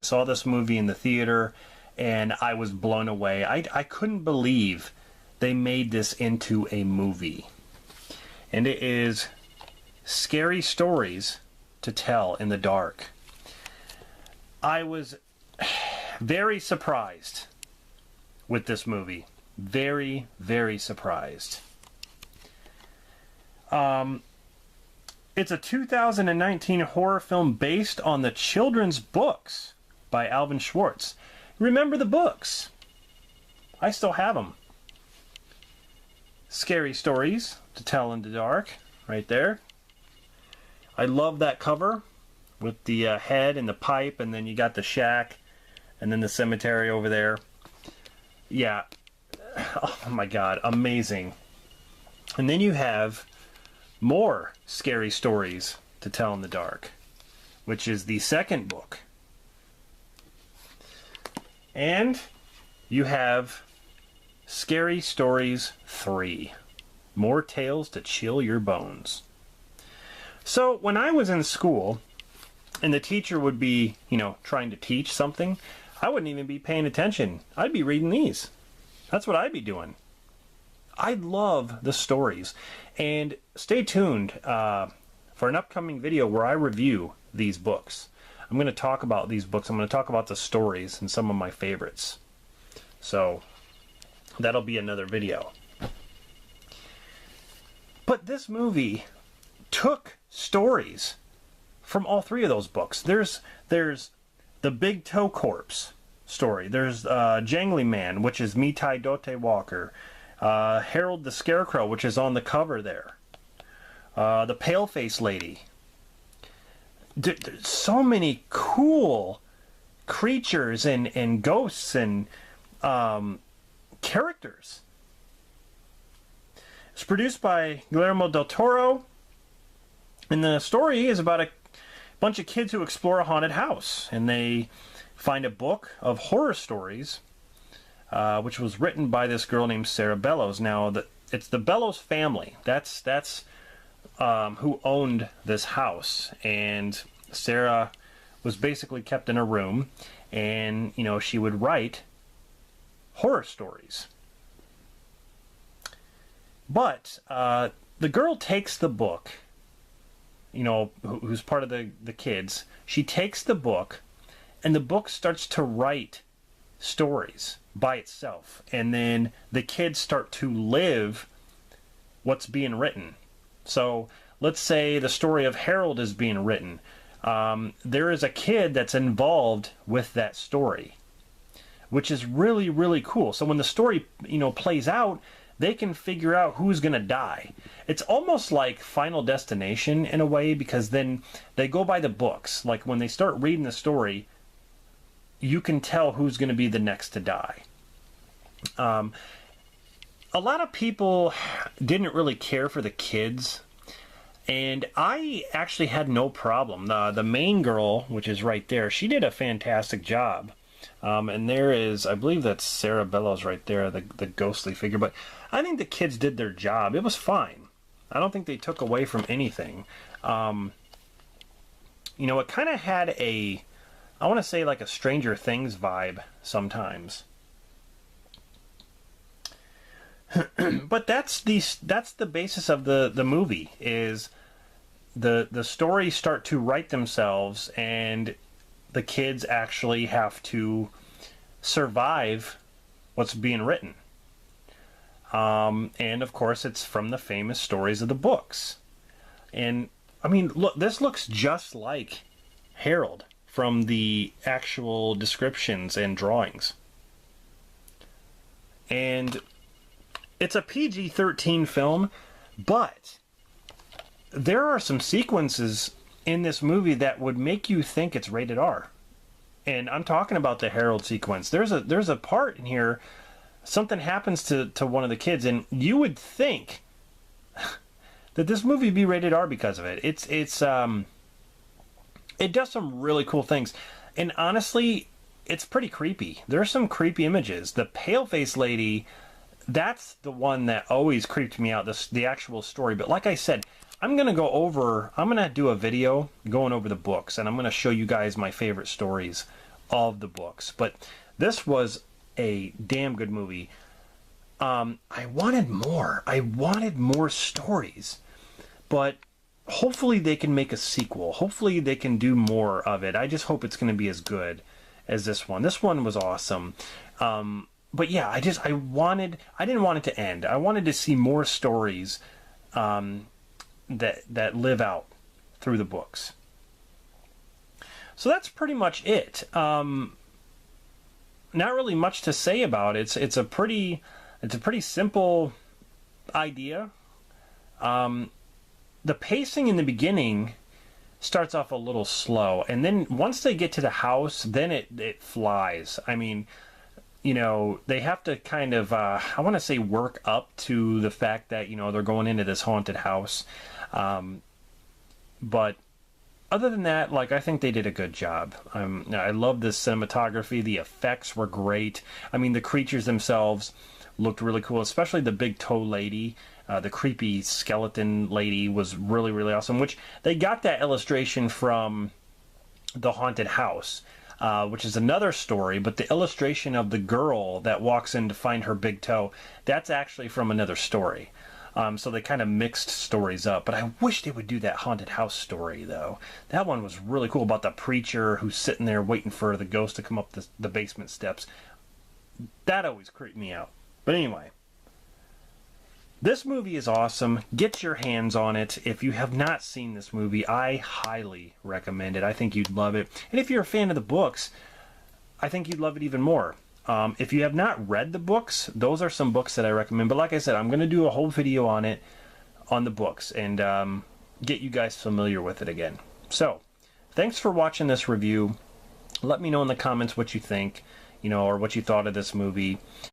Saw this movie in the theater, and I was blown away. I couldn't believe they made this into a movie. And it is Scary Stories to Tell in the Dark. I was very surprised with this movie. Very, very surprised. It's a 2019 horror film based on the children's books by Alvin Schwartz. Remember the books? I still have them. Scary Stories to Tell in the Dark, right there. I love that cover with the head and the pipe, and then you got the shack, and then the cemetery over there. Yeah. Oh my God, amazing. And then you have more Scary Stories to Tell in the Dark, which is the second book. And you have Scary Stories 3, More Tales to Chill Your Bones. So when I was in school and the teacher would be, trying to teach something, I wouldn't even be paying attention. I'd be reading these. That's what I'd be doing. I love the stories. And stay tuned for an upcoming video where I review these books. I'm going to talk about these books. I'm going to talk about the stories and some of my favorites. So that'll be another video. But this movie took stories from all three of those books. There's the Big Toe Corpse story. There's Jangly Man, which is Mitai Dote Walker. Harold the Scarecrow, which is on the cover there. The Paleface Lady. There's so many cool creatures and ghosts and characters. It's produced by Guillermo del Toro, and the story is about a bunch of kids who explore a haunted house, and they find a book of horror stories, which was written by this girl named Sarah Bellows. Now, it's the Bellows family. That's who owned this house, and Sarah was basically kept in a room, and she would write horror stories. But the girl takes the book, who's part of the kids. She takes the book, and the book starts to write stories by itself, and then the kids start to live what's being written. So let's say the story of Harold is being written. There is a kid that's involved with that story, which is really, really cool. So when the story, plays out, they can figure out who's going to die. It's almost like Final Destination in a way, because then they go by the books. Like when they start reading the story, you can tell who's going to be the next to die. A lot of people didn't really care for the kids, and I actually had no problem. The main girl, which is right there, she did a fantastic job. And there is, I believe that's Sarah Bellows right there, the ghostly figure. But I think the kids did their job. It was fine. I don't think they took away from anything. It kind of had I want to say like a Stranger Things vibe sometimes. But that's the basis of the movie, is the stories start to write themselves, and the kids actually have to survive what's being written. And of course, it's from the famous stories of the books. And I mean, look, this looks just like Harold from the actual descriptions and drawings. And it's a PG-13 film, but there are some sequences in this movie that would make you think it's rated R. And I'm talking about the Harold sequence. There's a part in here, something happens to one of the kids, and you would think that this movie would be rated R because of it. It does some really cool things. And honestly, it's pretty creepy. There's some creepy images. The Paleface Lady, that's the one that always creeped me out, the actual story. But like I said, I'm going to do a video going over the books, and I'm going to show you guys my favorite stories of the books. But this was a damn good movie. I wanted more. I wanted more stories. But hopefully they can make a sequel. Hopefully they can do more of it. I just hope it's going to be as good as this one. This one was awesome. But yeah, I didn't want it to end. I wanted to see more stories that live out through the books. So that's pretty much it. Not really much to say about it. It's a pretty simple idea. The pacing in the beginning starts off a little slow, and then once they get to the house, then it flies. I mean, you know, they have to kind of, I want to say, work up to the fact that, you know, they're going into this haunted house. But other than that, like, I think they did a good job. I love the cinematography. The effects were great. I mean, the creatures themselves looked really cool, especially the big toe lady. The creepy skeleton lady was really, really awesome, which they got that illustration from The Haunted House, which is another story, but the illustration of the girl that walks in to find her big toe, that's actually from another story. So they kind of mixed stories up, but I wish they would do that haunted house story, though. That one was really cool, about the preacher who's sitting there waiting for the ghost to come up the basement steps. That always creeped me out. But anyway, this movie is awesome. Get your hands on it. If you have not seen this movie, I highly recommend it. I think you'd love it. And if you're a fan of the books, I think you'd love it even more. If you have not read the books, those are some books that I recommend. But like I said, I'm going to do a whole video on it, on the books, and get you guys familiar with it again. So, thanks for watching this review. Let me know in the comments what you think, you know, or what you thought of this movie.